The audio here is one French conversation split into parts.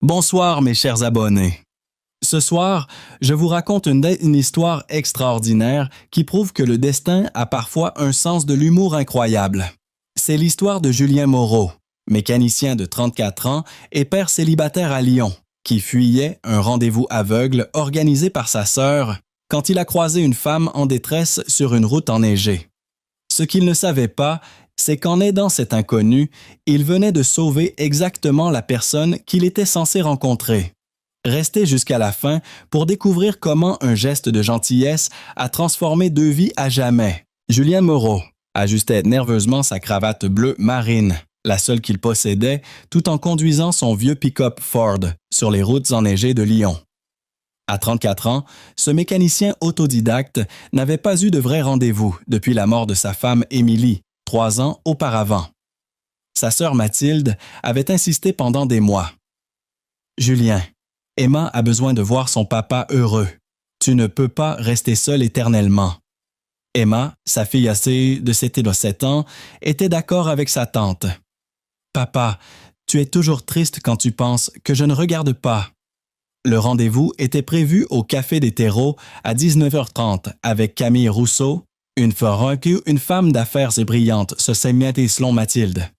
Bonsoir mes chers abonnés. Ce soir, je vous raconte une histoire extraordinaire qui prouve que le destin a parfois un sens de l'humour incroyable. C'est l'histoire de Julien Moreau, mécanicien de 34 ans et père célibataire à Lyon, qui fuyait un rendez-vous aveugle organisé par sa sœur quand il a croisé une femme en détresse sur une route enneigée. Ce qu'il ne savait pas, c'est qu'en aidant cet inconnu, il venait de sauver exactement la personne qu'il était censé rencontrer. Restez jusqu'à la fin pour découvrir comment un geste de gentillesse a transformé deux vies à jamais. Julien Moreau ajustait nerveusement sa cravate bleue marine, la seule qu'il possédait, tout en conduisant son vieux pick-up Ford sur les routes enneigées de Lyon. À 34 ans, ce mécanicien autodidacte n'avait pas eu de vrai rendez-vous depuis la mort de sa femme Émilie, 3 ans auparavant. Sa sœur Mathilde avait insisté pendant des mois. « Julien, Emma a besoin de voir son papa heureux. Tu ne peux pas rester seul éternellement. » Emma, sa fille âgée de 7 ans, était d'accord avec sa tante. « Papa, tu es toujours triste quand tu penses que je ne regarde pas. » Le rendez-vous était prévu au Café des Terreaux à 19h30 avec Camille Rousseau, une femme d'affaires et brillante, se saignait selon Mathilde.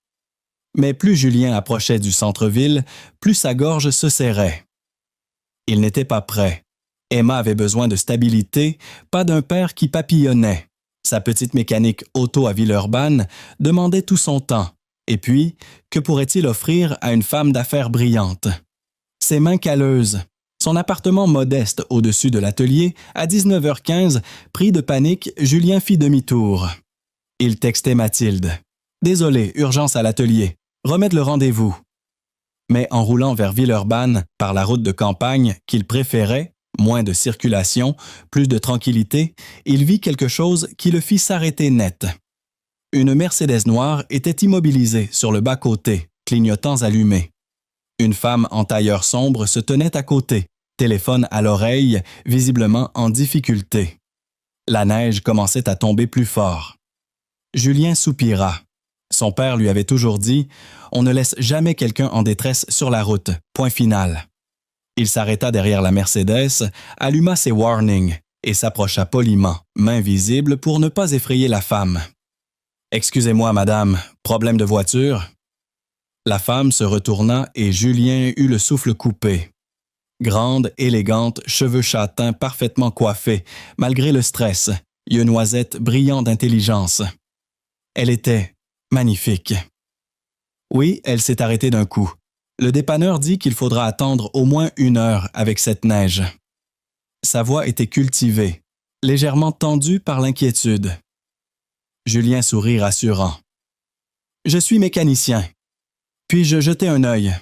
Mais plus Julien approchait du centre-ville, plus sa gorge se serrait. Il n'était pas prêt. Emma avait besoin de stabilité, pas d'un père qui papillonnait. Sa petite mécanique auto à Villeurbanne demandait tout son temps. Et puis, que pourrait-il offrir à une femme d'affaires brillante? Ses mains calleuses. Son appartement modeste au-dessus de l'atelier, à 19h15, pris de panique, Julien fit demi-tour. Il textait Mathilde. « Désolé, urgence à l'atelier. Remettre le rendez-vous. » Mais en roulant vers Villeurbanne, par la route de campagne qu'il préférait, moins de circulation, plus de tranquillité, il vit quelque chose qui le fit s'arrêter net. Une Mercedes noire était immobilisée sur le bas-côté, clignotants allumés. Une femme en tailleur sombre se tenait à côté, téléphone à l'oreille, visiblement en difficulté. La neige commençait à tomber plus fort. Julien soupira. Son père lui avait toujours dit « On ne laisse jamais quelqu'un en détresse sur la route, point final ». Il s'arrêta derrière la Mercedes, alluma ses warnings et s'approcha poliment, main visible pour ne pas effrayer la femme. « Excusez-moi, madame, problème de voiture ?» La femme se retourna et Julien eut le souffle coupé. Grande, élégante, cheveux châtains parfaitement coiffés, malgré le stress, yeux noisettes brillants d'intelligence. Elle était magnifique. Oui, elle s'est arrêtée d'un coup. Le dépanneur dit qu'il faudra attendre au moins 1 heure avec cette neige. Sa voix était cultivée, légèrement tendue par l'inquiétude. Julien sourit rassurant. « Je suis mécanicien. Puis-je jeter un œil? »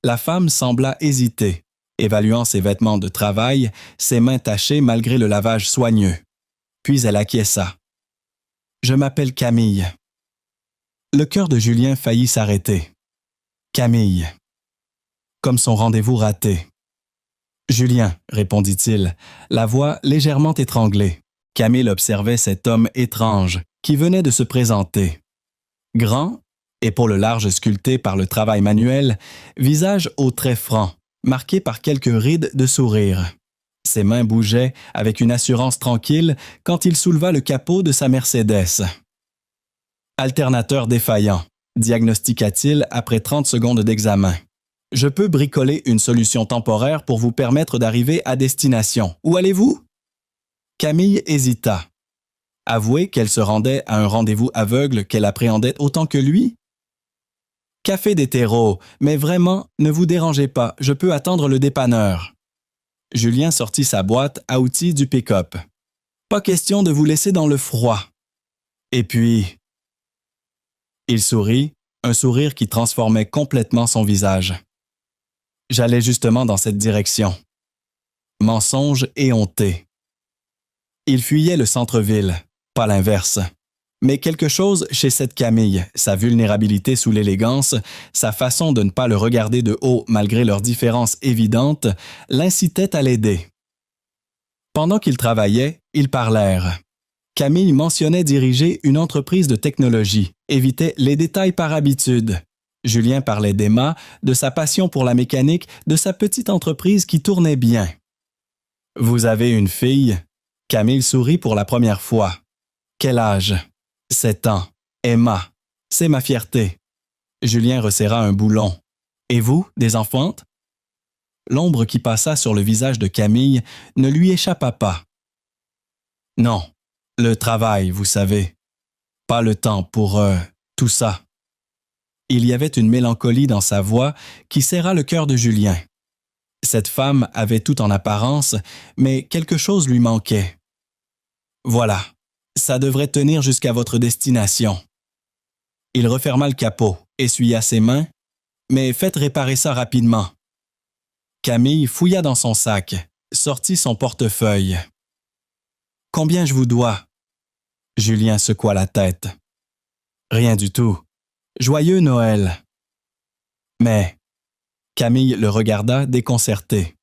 La femme sembla hésiter, évaluant ses vêtements de travail, ses mains tachées malgré le lavage soigneux. Puis elle acquiesça. « Je m'appelle Camille. » Le cœur de Julien faillit s'arrêter. Camille. Comme son rendez-vous raté. « Julien, » répondit-il, la voix légèrement étranglée. Camille observait cet homme étrange qui venait de se présenter. Grand, épaules larges sculptées par le travail manuel, visage aux traits francs, marqué par quelques rides de sourire. Ses mains bougeaient avec une assurance tranquille quand il souleva le capot de sa Mercedes. « Alternateur défaillant », diagnostiqua-t-il après 30 secondes d'examen. « Je peux bricoler une solution temporaire pour vous permettre d'arriver à destination. Où allez-vous? » Camille hésita. Avouer qu'elle se rendait à un rendez-vous aveugle qu'elle appréhendait autant que lui? « Café des Terreaux, mais vraiment, ne vous dérangez pas, je peux attendre le dépanneur. » Julien sortit sa boîte à outils du pick-up. « Pas question de vous laisser dans le froid. » Et puis... Il sourit, un sourire qui transformait complètement son visage. « J'allais justement dans cette direction. » Mensonge éhonté. Il fuyait le centre-ville, pas l'inverse. Mais quelque chose chez cette Camille, sa vulnérabilité sous l'élégance, sa façon de ne pas le regarder de haut malgré leurs différences évidentes, l'incitait à l'aider. Pendant qu'ils travaillaient, ils parlèrent. Camille mentionnait diriger une entreprise de technologie, évitait les détails par habitude. Julien parlait d'Emma, de sa passion pour la mécanique, de sa petite entreprise qui tournait bien. « Vous avez une fille ?» Camille sourit pour la première fois. « Quel âge ?»« 7 ans. Emma. C'est ma fierté. » Julien resserra un boulon. « Et vous, des enfantes ?» L'ombre qui passa sur le visage de Camille ne lui échappa pas. « Non, le travail, vous savez. Pas le temps pour tout ça. » Il y avait une mélancolie dans sa voix qui serra le cœur de Julien. Cette femme avait tout en apparence, mais quelque chose lui manquait. « Voilà, ça devrait tenir jusqu'à votre destination. » Il referma le capot, essuya ses mains, « Mais faites réparer ça rapidement. » Camille fouilla dans son sac, sortit son portefeuille. « Combien je vous dois ?» Julien secoua la tête. « Rien du tout. Joyeux Noël. » Mais Camille le regarda déconcertée.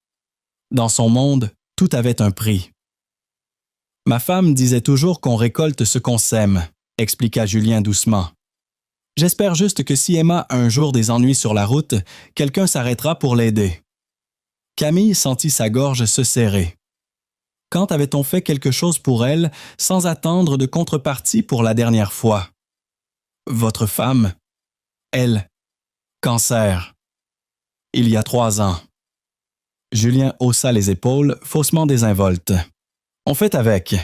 Dans son monde, tout avait un prix. « Ma femme disait toujours qu'on récolte ce qu'on sème, » expliqua Julien doucement. « J'espère juste que si Emma a un jour des ennuis sur la route, quelqu'un s'arrêtera pour l'aider. » Camille sentit sa gorge se serrer. Quand avait-on fait quelque chose pour elle sans attendre de contrepartie pour la dernière fois? Votre femme, elle, cancer. Il y a 3 ans. Julien haussa les épaules, faussement désinvolte. On fait avec.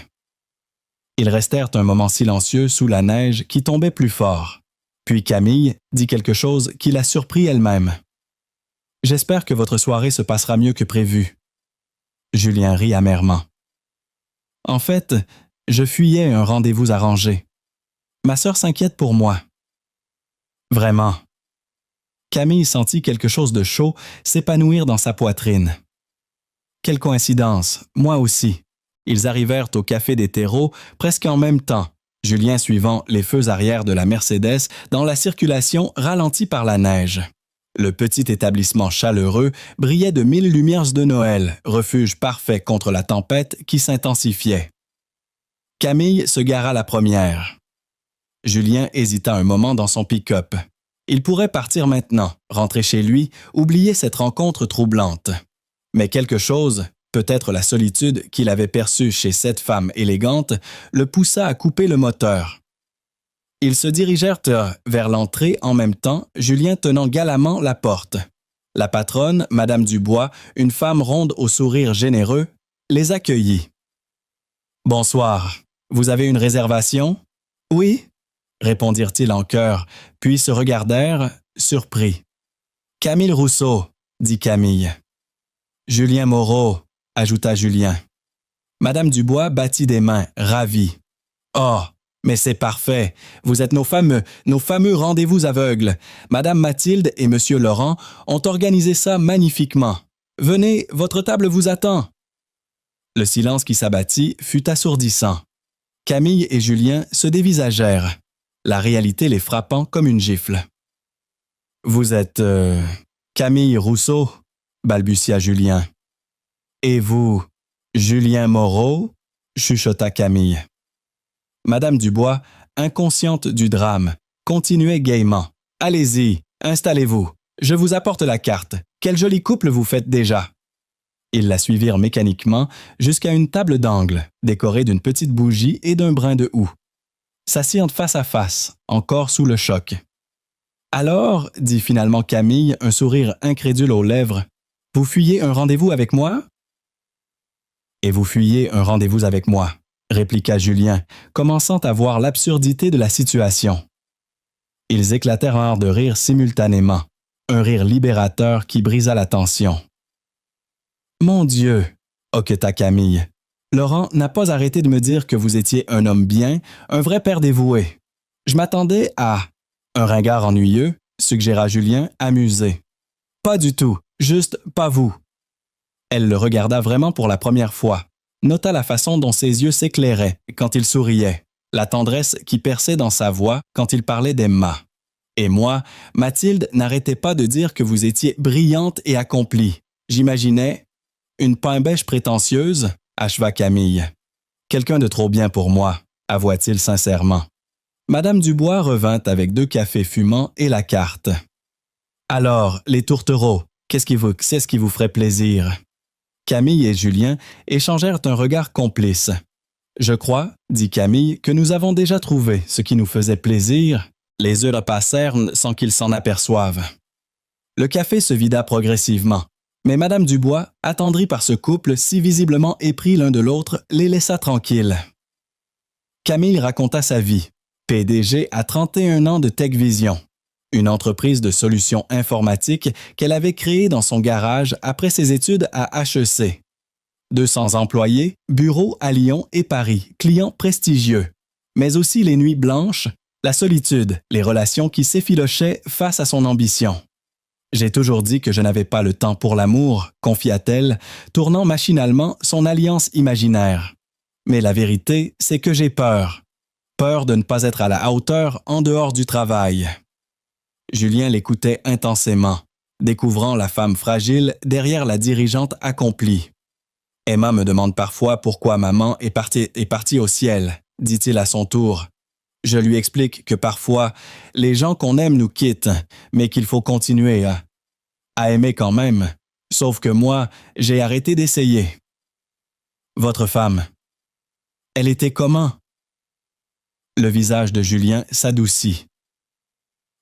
Ils restèrent un moment silencieux sous la neige qui tombait plus fort. Puis Camille dit quelque chose qui la surprit elle-même. « J'espère que votre soirée se passera mieux que prévu. » Julien rit amèrement. « En fait, je fuyais un rendez-vous arrangé. Ma sœur s'inquiète pour moi. » « Vraiment. » Camille sentit quelque chose de chaud s'épanouir dans sa poitrine. « Quelle coïncidence, moi aussi. » Ils arrivèrent au Café des Terreaux presque en même temps, Julien suivant les feux arrière de la Mercedes dans la circulation ralentie par la neige. Le petit établissement chaleureux brillait de 1000 lumières de Noël, refuge parfait contre la tempête qui s'intensifiait. Camille se gara la première. Julien hésita un moment dans son pick-up. Il pourrait partir maintenant, rentrer chez lui, oublier cette rencontre troublante. Mais quelque chose, peut-être la solitude qu'il avait perçue chez cette femme élégante, le poussa à couper le moteur. Ils se dirigèrent vers l'entrée en même temps, Julien tenant galamment la porte. La patronne, Madame Dubois, une femme ronde au sourire généreux, les accueillit. « Bonsoir. Vous avez une réservation? »« Oui, » répondirent-ils en chœur, puis se regardèrent, surpris. « Camille Rousseau, » dit Camille. « Julien Moreau, » ajouta Julien. Madame Dubois battit des mains, ravie. « Oh, mais c'est parfait. Vous êtes nos fameux rendez-vous aveugles. Madame Mathilde et Monsieur Laurent ont organisé ça magnifiquement. Venez, votre table vous attend. » Le silence qui s'abattit fut assourdissant. Camille et Julien se dévisagèrent, la réalité les frappant comme une gifle. « Vous êtes Camille Rousseau ?» balbutia Julien. « Et vous, Julien Moreau ?» chuchota Camille. Madame Dubois, inconsciente du drame, continuait gaiement. « Allez-y, installez-vous. Je vous apporte la carte. Quel joli couple vous faites déjà. » Ils la suivirent mécaniquement jusqu'à une table d'angle, décorée d'une petite bougie et d'un brin de houx. S'assirent face à face, encore sous le choc. « Alors, » dit finalement Camille, un sourire incrédule aux lèvres, « vous fuyez un rendez-vous avec moi? » « Et vous fuyez un rendez-vous avec moi, » répliqua Julien, commençant à voir l'absurdité de la situation. Ils éclatèrent en de rire simultanément, un rire libérateur qui brisa la tension. « Mon Dieu, » hoqueta Camille, « Laurent n'a pas arrêté de me dire que vous étiez un homme bien, un vrai père dévoué. Je m'attendais à... » Un ringard ennuyeux, suggéra Julien, amusé. « Pas du tout, juste pas vous. » Elle le regarda vraiment pour la première fois, nota la façon dont ses yeux s'éclairaient quand il souriait, la tendresse qui perçait dans sa voix quand il parlait d'Emma. Et moi, Mathilde n'arrêtait pas de dire que vous étiez brillante et accomplie. J'imaginais... Une pain-bêche prétentieuse, acheva Camille. Quelqu'un de trop bien pour moi, avoua-t-il sincèrement. Madame Dubois revint avec 2 cafés fumants et la carte. Alors, les tourtereaux, c'est ce qui vous ferait plaisir? Camille et Julien échangèrent un regard complice. Je crois, dit Camille, que nous avons déjà trouvé ce qui nous faisait plaisir. Les heures passèrent sans qu'ils s'en aperçoivent. Le café se vida progressivement, mais Madame Dubois, attendrie par ce couple si visiblement épris l'un de l'autre, les laissa tranquilles. Camille raconta sa vie. PDG à 31 ans de TechVision, une entreprise de solutions informatiques qu'elle avait créée dans son garage après ses études à HEC. 200 employés, bureaux à Lyon et Paris, clients prestigieux, mais aussi les nuits blanches, la solitude, les relations qui s'effilochaient face à son ambition. J'ai toujours dit que je n'avais pas le temps pour l'amour, confia-t-elle, tournant machinalement son alliance imaginaire. Mais la vérité, c'est que j'ai peur. Peur de ne pas être à la hauteur en dehors du travail. Julien l'écoutait intensément, découvrant la femme fragile derrière la dirigeante accomplie. Emma me demande parfois pourquoi maman est partie au ciel, dit-il à son tour. Je lui explique que parfois, les gens qu'on aime nous quittent, mais qu'il faut continuer à aimer quand même. Sauf que moi, j'ai arrêté d'essayer. Votre femme, elle était comment? Le visage de Julien s'adoucit.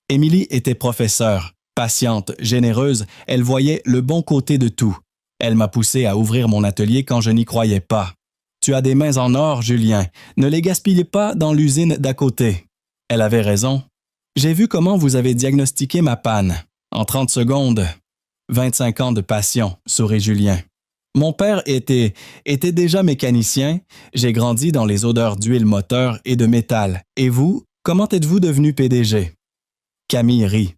Émilie était professeure, patiente, généreuse, elle voyait le bon côté de tout. Elle m'a poussé à ouvrir mon atelier quand je n'y croyais pas. Tu as des mains en or, Julien. Ne les gaspillez pas dans l'usine d'à côté. Elle avait raison. J'ai vu comment vous avez diagnostiqué ma panne. En 30 secondes. 25 ans de passion, sourit Julien. Mon père était déjà mécanicien. J'ai grandi dans les odeurs d'huile moteur et de métal. Et vous, comment êtes-vous devenu PDG? Camille rit.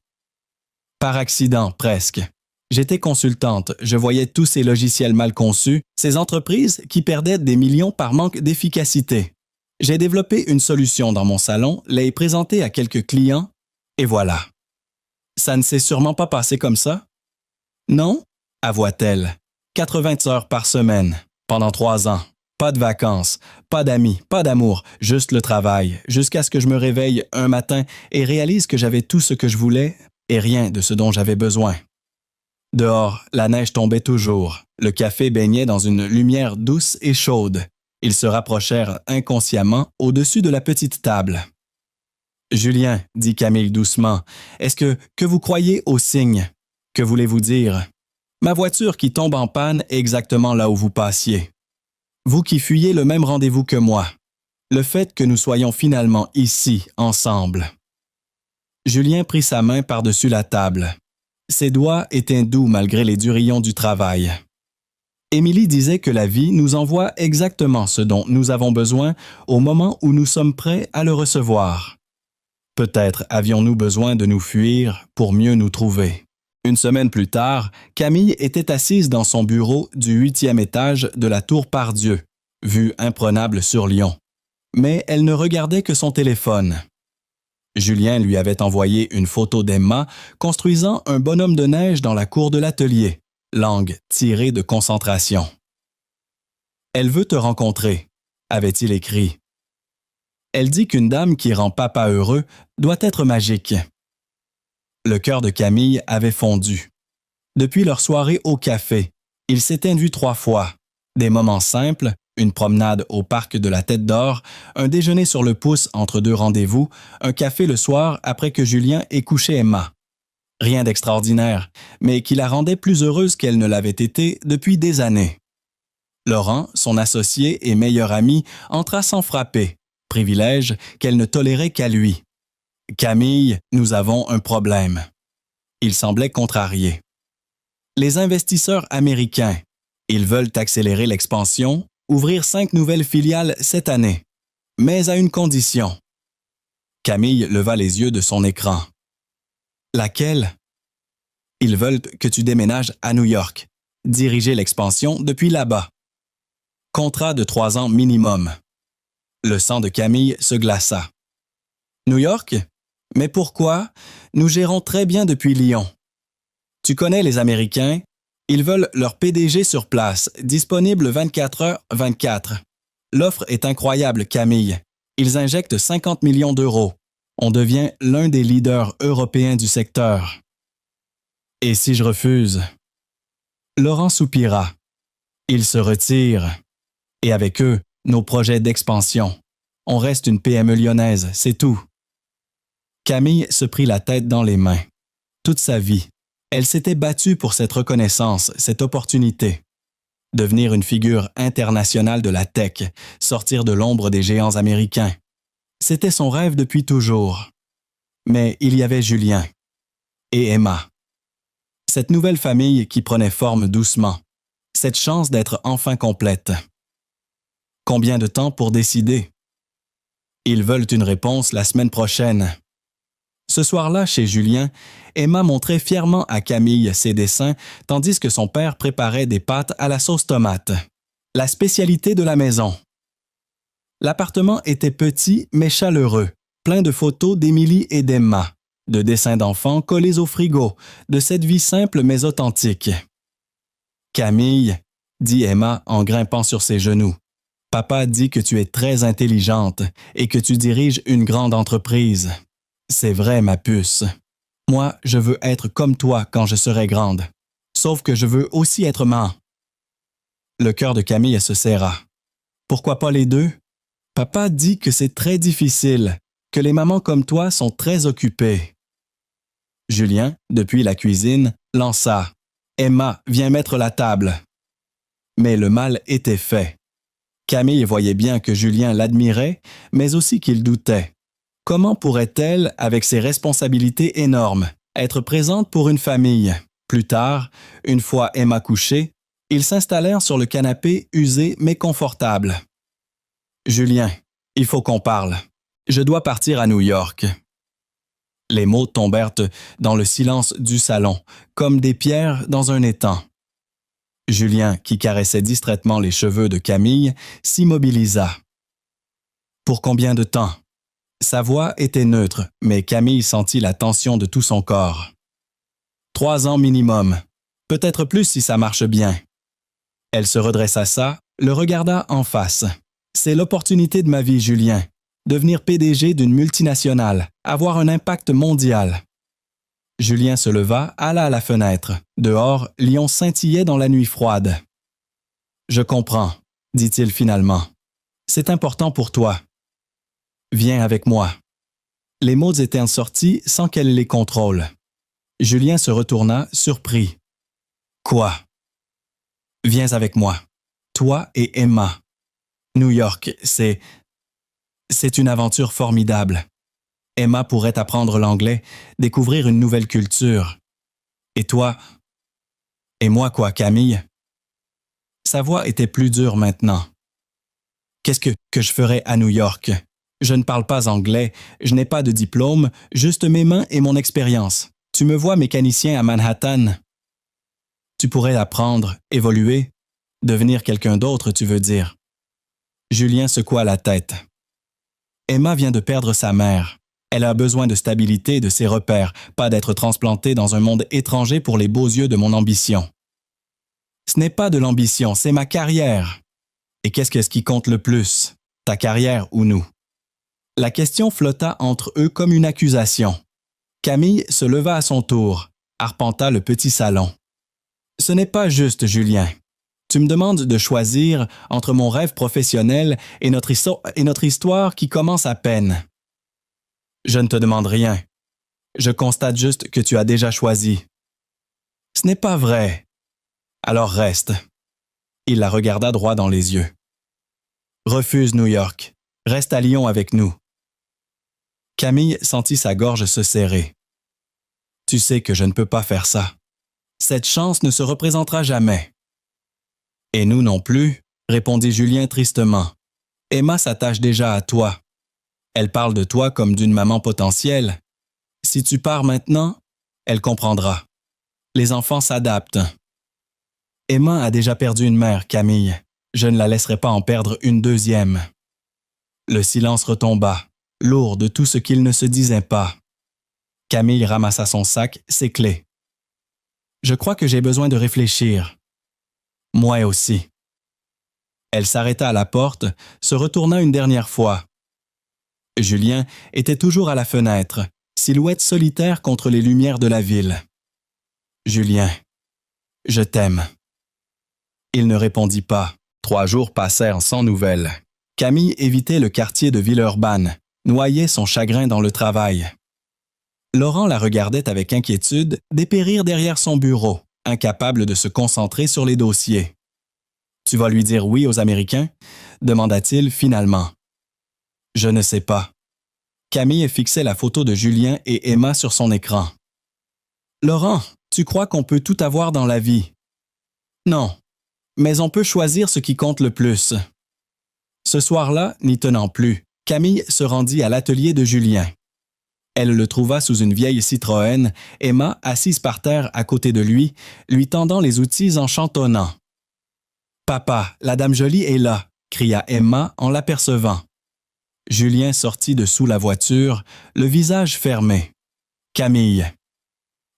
Par accident, presque. J'étais consultante, je voyais tous ces logiciels mal conçus, ces entreprises qui perdaient des millions par manque d'efficacité. J'ai développé une solution dans mon salon, l'ai présentée à quelques clients, et voilà. Ça ne s'est sûrement pas passé comme ça? Non, avoua-t-elle. 80 heures par semaine, pendant 3 ans. Pas de vacances, pas d'amis, pas d'amour, juste le travail, jusqu'à ce que je me réveille un matin et réalise que j'avais tout ce que je voulais et rien de ce dont j'avais besoin. Dehors, la neige tombait toujours. Le café baignait dans une lumière douce et chaude. Ils se rapprochèrent inconsciemment au-dessus de la petite table. « Julien, dit Camille doucement, est-ce que vous croyez aux signes? Que voulez-vous dire? Ma voiture qui tombe en panne exactement là où vous passiez. Vous qui fuyez le même rendez-vous que moi. Le fait que nous soyons finalement ici, ensemble. » Julien prit sa main par-dessus la table. Ses doigts étaient doux malgré les durillons du travail. Émilie disait que la vie nous envoie exactement ce dont nous avons besoin au moment où nous sommes prêts à le recevoir. Peut-être avions-nous besoin de nous fuir pour mieux nous trouver. Une semaine plus tard, Camille était assise dans son bureau du 8e étage de la tour Pardieu, vue imprenable sur Lyon. Mais elle ne regardait que son téléphone. Julien lui avait envoyé une photo d'Emma construisant un bonhomme de neige dans la cour de l'atelier, langue tirée de concentration. « Elle veut te rencontrer », avait-il écrit. Elle dit qu'une dame qui rend papa heureux doit être magique. Le cœur de Camille avait fondu. Depuis leur soirée au café, ils s'étaient vus 3 fois. Des moments simples, une promenade au parc de la Tête d'Or, un déjeuner sur le pouce entre 2 rendez-vous, un café le soir après que Julien ait couché Emma. Rien d'extraordinaire, mais qui la rendait plus heureuse qu'elle ne l'avait été depuis des années. Laurent, son associé et meilleur ami, entra sans frapper, privilège qu'elle ne tolérait qu'à lui. « Camille, nous avons un problème. » Il semblait contrarié. Les investisseurs américains, ils veulent accélérer l'expansion, ouvrir 5 nouvelles filiales cette année, mais à une condition. Camille leva les yeux de son écran. Laquelle? Ils veulent que tu déménages à New York, diriger l'expansion depuis là-bas. Contrat de 3 ans minimum. Le sang de Camille se glaça. New York? Mais pourquoi? Nous gérons très bien depuis Lyon. Tu connais les Américains? Ils veulent leur PDG sur place, disponible 24h/24. L'offre est incroyable, Camille. Ils injectent 50 millions d'euros. On devient l'un des leaders européens du secteur. Et si je refuse? Laurent soupira. Ils se retirent. Et avec eux, nos projets d'expansion. On reste une PME lyonnaise, c'est tout. Camille se prit la tête dans les mains. Toute sa vie, elle s'était battue pour cette reconnaissance, cette opportunité. Devenir une figure internationale de la tech, sortir de l'ombre des géants américains. C'était son rêve depuis toujours. Mais il y avait Julien et Emma. Cette nouvelle famille qui prenait forme doucement. Cette chance d'être enfin complète. Combien de temps pour décider? Ils veulent une réponse la semaine prochaine. Ce soir-là, chez Julien, Emma montrait fièrement à Camille ses dessins tandis que son père préparait des pâtes à la sauce tomate. La spécialité de la maison. L'appartement était petit mais chaleureux, plein de photos d'Émilie et d'Emma, de dessins d'enfants collés au frigo, de cette vie simple mais authentique. « Camille, » dit Emma en grimpant sur ses genoux, « papa dit que tu es très intelligente et que tu diriges une grande entreprise. C'est vrai, ma puce. Moi, je veux être comme toi quand je serai grande. Sauf que je veux aussi être maman. » Le cœur de Camille se serra. Pourquoi pas les deux? Papa dit que c'est très difficile, que les mamans comme toi sont très occupées. Julien, depuis la cuisine, lança « Emma, viens mettre la table. » Mais le mal était fait. Camille voyait bien que Julien l'admirait, mais aussi qu'il doutait. Comment pourrait-elle, avec ses responsabilités énormes, être présente pour une famille? Plus tard, une fois Emma couchée, ils s'installèrent sur le canapé usé mais confortable. « Julien, il faut qu'on parle. Je dois partir à New York. » Les mots tombèrent dans le silence du salon, comme des pierres dans un étang. Julien, qui caressait distraitement les cheveux de Camille, s'immobilisa. Pour combien de temps? Sa voix était neutre, mais Camille sentit la tension de tout son corps. 3 ans minimum, peut-être plus si ça marche bien. Elle se redressa, le regarda en face. C'est l'opportunité de ma vie, Julien. Devenir PDG d'une multinationale, avoir un impact mondial. Julien se leva, alla à la fenêtre. Dehors, Lyon scintillait dans la nuit froide. « Je comprends, » dit-il finalement. « C'est important pour toi. Viens avec moi. » Les mots étaient sortis sans qu'elle les contrôle. Julien se retourna, surpris. « Quoi? »« Viens avec moi. Toi et Emma. New York, c'est une aventure formidable. Emma pourrait apprendre l'anglais, découvrir une nouvelle culture. Et toi? Et moi quoi, Camille? » Sa voix était plus dure maintenant. « Qu'est-ce que je ferais à New York? Je ne parle pas anglais, je n'ai pas de diplôme, juste mes mains et mon expérience. Tu me vois mécanicien à Manhattan. Tu pourrais apprendre, évoluer, devenir quelqu'un d'autre, tu veux dire. » Julien secoua la tête. Emma vient de perdre sa mère. Elle a besoin de stabilité, de ses repères, pas d'être transplantée dans un monde étranger pour les beaux yeux de mon ambition. Ce n'est pas de l'ambition, c'est ma carrière. Et qu'est-ce qui compte le plus, ta carrière ou nous? La question flotta entre eux comme une accusation. Camille se leva à son tour, arpenta le petit salon. Ce n'est pas juste, Julien. Tu me demandes de choisir entre mon rêve professionnel et notre histoire qui commence à peine. Je ne te demande rien. Je constate juste que tu as déjà choisi. Ce n'est pas vrai. Alors reste. Il la regarda droit dans les yeux. Refuse New York. Reste à Lyon avec nous. Camille sentit sa gorge se serrer. Tu sais que je ne peux pas faire ça. Cette chance ne se représentera jamais. Et nous non plus, répondit Julien tristement. Emma s'attache déjà à toi. Elle parle de toi comme d'une maman potentielle. Si tu pars maintenant, elle comprendra. Les enfants s'adaptent. Emma a déjà perdu une mère, Camille. Je ne la laisserai pas en perdre une deuxième. Le silence retomba, lourd de tout ce qu'il ne se disait pas. Camille ramassa son sac, ses clés. Je crois que j'ai besoin de réfléchir. Moi aussi. Elle s'arrêta à la porte, se retourna une dernière fois. Julien était toujours à la fenêtre, silhouette solitaire contre les lumières de la ville. Julien, je t'aime. Il ne répondit pas. 3 jours passèrent sans nouvelles. Camille évitait le quartier de Villeurbanne, noyait son chagrin dans le travail. Laurent la regardait avec inquiétude dépérir derrière son bureau, incapable de se concentrer sur les dossiers. « Tu vas lui dire oui aux Américains ?» demanda-t-il finalement. « Je ne sais pas. » Camille fixait la photo de Julien et Emma sur son écran. « Laurent, tu crois qu'on peut tout avoir dans la vie? » « Non, mais on peut choisir ce qui compte le plus. » Ce soir-là, n'y tenant plus, Camille se rendit à l'atelier de Julien. Elle le trouva sous une vieille Citroën, Emma assise par terre à côté de lui, lui tendant les outils en chantonnant. « Papa, la dame jolie est là !» cria Emma en l'apercevant. Julien sortit de sous la voiture, le visage fermé. « Camille,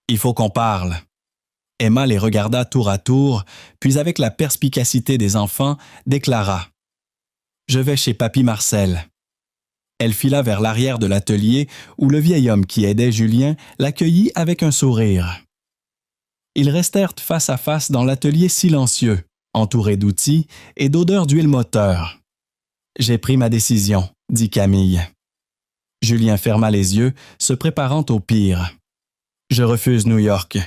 il faut qu'on parle. » Emma les regarda tour à tour, puis avec la perspicacité des enfants, déclara « Je vais chez Papy Marcel. » Elle fila vers l'arrière de l'atelier où le vieil homme qui aidait Julien l'accueillit avec un sourire. Ils restèrent face à face dans l'atelier silencieux, entourés d'outils et d'odeurs d'huile moteur. « J'ai pris ma décision, » dit Camille. Julien ferma les yeux, se préparant au pire. « Je refuse New York. »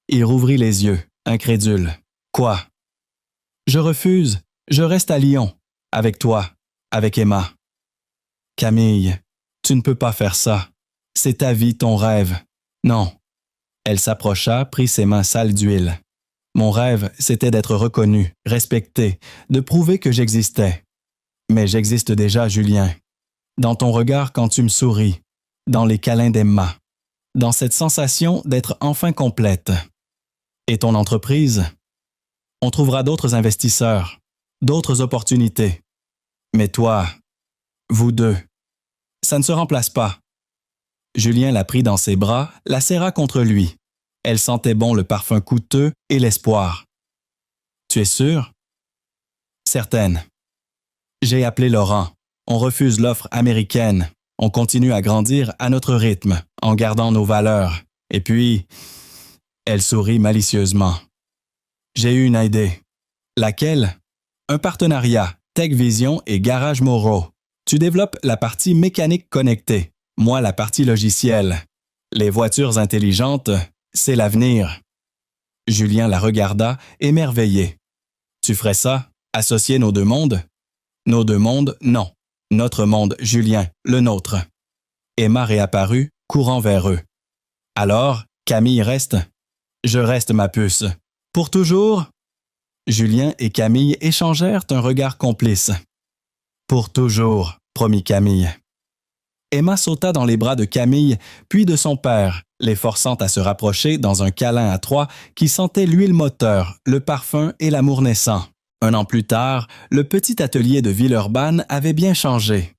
Il rouvrit les yeux, incrédule. « Quoi? »« Je refuse. Je reste à Lyon. Avec toi. Avec Emma. » « Camille, tu ne peux pas faire ça. C'est ta vie, ton rêve. Non. » Elle s'approcha, prit ses mains sales d'huile. « Mon rêve, c'était d'être reconnu, respecté, de prouver que j'existais. Mais j'existe déjà, Julien. Dans ton regard quand tu me souris, dans les câlins d'Emma, dans cette sensation d'être enfin complète. Et ton entreprise? On trouvera d'autres investisseurs, d'autres opportunités. Mais toi, vous deux, ça ne se remplace pas. » Julien la prit dans ses bras, la serra contre lui. Elle sentait bon le parfum coûteux et l'espoir. « Tu es sûre? »« Certaine. » « J'ai appelé Laurent. On refuse l'offre américaine. On continue à grandir à notre rythme, en gardant nos valeurs. Et puis... » Elle sourit malicieusement. « J'ai eu une idée. »« Laquelle? »« Un partenariat, Tech Vision et Garage Moreau. Tu développes la partie mécanique connectée, moi la partie logicielle. Les voitures intelligentes, c'est l'avenir. » Julien la regarda, émerveillé. « Tu ferais ça? Associer nos deux mondes? » »« Nos deux mondes, non. Notre monde, Julien, le nôtre. » Emma réapparut, courant vers eux. « Alors, Camille reste? »« Je reste, ma puce. »« Pour toujours? » Julien et Camille échangèrent un regard complice. « Pour toujours, » promit Camille. Emma sauta dans les bras de Camille, puis de son père, les forçant à se rapprocher dans un câlin à trois qui sentait l'huile moteur, le parfum et l'amour naissant. 1 an plus tard, le petit atelier de Villeurbanne avait bien changé.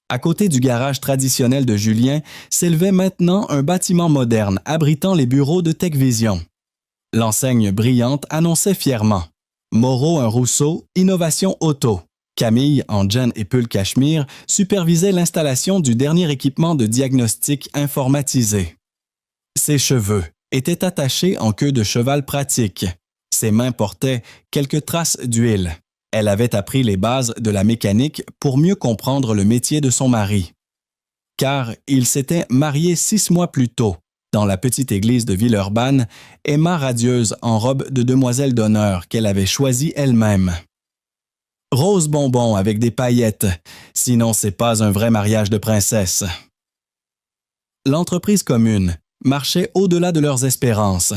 À côté du garage traditionnel de Julien s'élevait maintenant un bâtiment moderne abritant les bureaux de Tech Vision. L'enseigne brillante annonçait fièrement « Moreau & Rousseau, innovation auto ». Camille, en jean et pull cachemire, supervisait l'installation du dernier équipement de diagnostic informatisé. Ses cheveux étaient attachés en queue de cheval pratique. Ses mains portaient quelques traces d'huile. Elle avait appris les bases de la mécanique pour mieux comprendre le métier de son mari. Car il s'était marié 6 mois plus tôt, dans la petite église de Villeurbanne, Emma radieuse en robe de demoiselle d'honneur qu'elle avait choisie elle-même. Rose bonbon avec des paillettes, sinon c'est pas un vrai mariage de princesse. L'entreprise commune marchait au-delà de leurs espérances.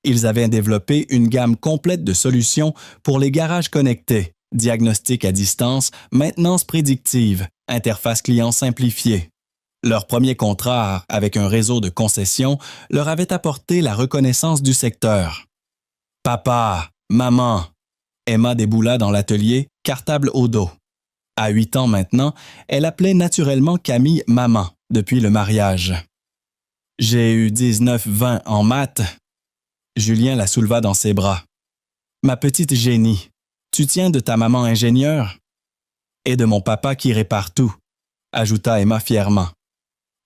Ils avaient développé une gamme complète de solutions pour les garages connectés, diagnostic à distance, maintenance prédictive, interface client simplifiée. Leur premier contrat avec un réseau de concessions leur avait apporté la reconnaissance du secteur. « Papa, maman !» Emma déboula dans l'atelier, cartable au dos. À 8 ans maintenant, elle appelait naturellement Camille « maman » depuis le mariage. « J'ai eu 19-20 en maths. » Julien la souleva dans ses bras. « Ma petite génie, tu tiens de ta maman ingénieure? » « Et de mon papa qui répare tout, » ajouta Emma fièrement.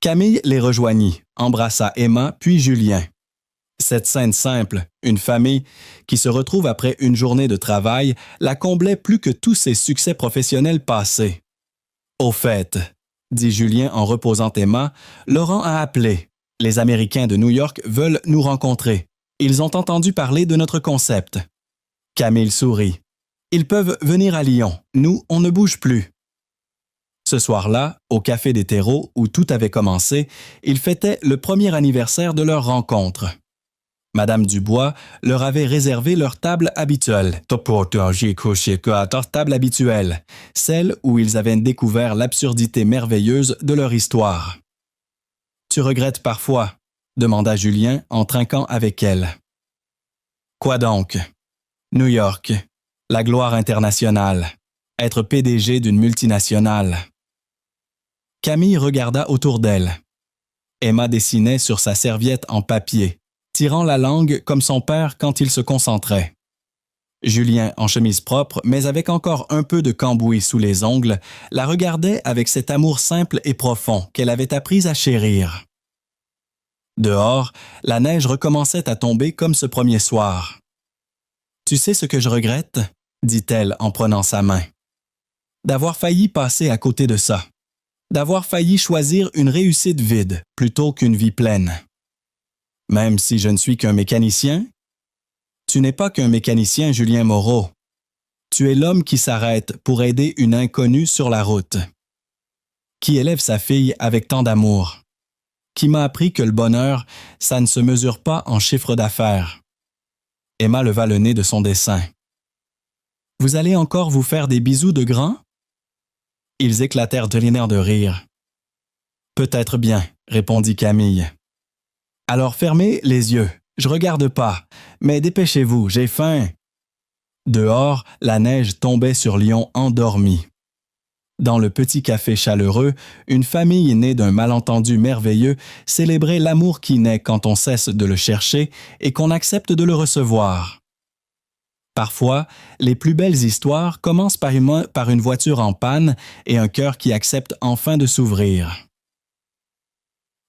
Camille les rejoignit, embrassa Emma puis Julien. Cette scène simple, une famille qui se retrouve après une journée de travail, la comblait plus que tous ses succès professionnels passés. « Au fait, » dit Julien en reposant Emma, « Laurent a appelé. Les Américains de New York veulent nous rencontrer. Ils ont entendu parler de notre concept. » Camille sourit. « Ils peuvent venir à Lyon. Nous, on ne bouge plus. » Ce soir-là, au Café des Terreaux, où tout avait commencé, ils fêtaient le premier anniversaire de leur rencontre. Madame Dubois leur avait réservé leur table habituelle, celle où ils avaient découvert l'absurdité merveilleuse de leur histoire. « Tu regrettes parfois ?» demanda Julien en trinquant avec elle. « Quoi donc? » New York, la gloire internationale, être PDG d'une multinationale. Camille regarda autour d'elle. Emma dessinait sur sa serviette en papier, tirant la langue comme son père quand il se concentrait. Julien, en chemise propre, mais avec encore un peu de cambouis sous les ongles, la regardait avec cet amour simple et profond qu'elle avait appris à chérir. Dehors, la neige recommençait à tomber comme ce premier soir. « Tu sais ce que je regrette ?» dit-elle en prenant sa main. « D'avoir failli passer à côté de ça. D'avoir failli choisir une réussite vide plutôt qu'une vie pleine. Même si je ne suis qu'un mécanicien, tu n'es pas qu'un mécanicien, Julien Moreau. Tu es l'homme qui s'arrête pour aider une inconnue sur la route. Qui élève sa fille avec tant d'amour. Qui m'a appris que le bonheur, ça ne se mesure pas en chiffre d'affaires. » Emma leva le nez de son dessin. « Vous allez encore vous faire des bisous de grand? » Ils éclatèrent de l'air de rire. « Peut-être bien, » répondit Camille. « Alors fermez les yeux, je regarde pas, mais dépêchez-vous, j'ai faim. » Dehors, la neige tombait sur Lyon endormi. Dans le petit café chaleureux, une famille née d'un malentendu merveilleux célébrait l'amour qui naît quand on cesse de le chercher et qu'on accepte de le recevoir. Parfois, les plus belles histoires commencent par une voiture en panne et un cœur qui accepte enfin de s'ouvrir.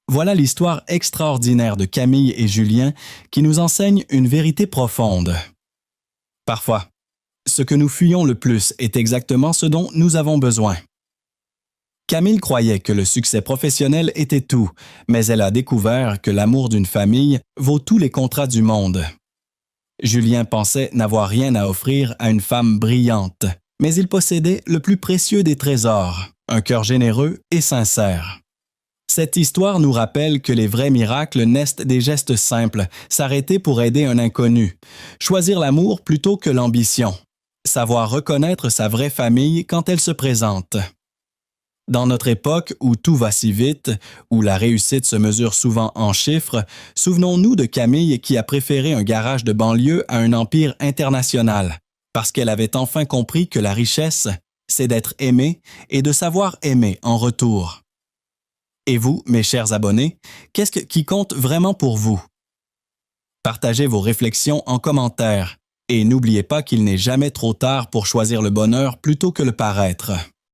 Voilà l'histoire extraordinaire de Camille et Julien qui nous enseigne une vérité profonde. Parfois, ce que nous fuyons le plus est exactement ce dont nous avons besoin. Camille croyait que le succès professionnel était tout, mais elle a découvert que l'amour d'une famille vaut tous les contrats du monde. Julien pensait n'avoir rien à offrir à une femme brillante, mais il possédait le plus précieux des trésors, un cœur généreux et sincère. Cette histoire nous rappelle que les vrais miracles naissent des gestes simples, s'arrêter pour aider un inconnu, choisir l'amour plutôt que l'ambition, savoir reconnaître sa vraie famille quand elle se présente. Dans notre époque où tout va si vite, où la réussite se mesure souvent en chiffres, souvenons-nous de Camille qui a préféré un garage de banlieue à un empire international, parce qu'elle avait enfin compris que la richesse, c'est d'être aimé et de savoir aimer en retour. Et vous, mes chers abonnés, qu'est-ce qui compte vraiment pour vous? Partagez vos réflexions en commentaire et n'oubliez pas qu'il n'est jamais trop tard pour choisir le bonheur plutôt que le paraître.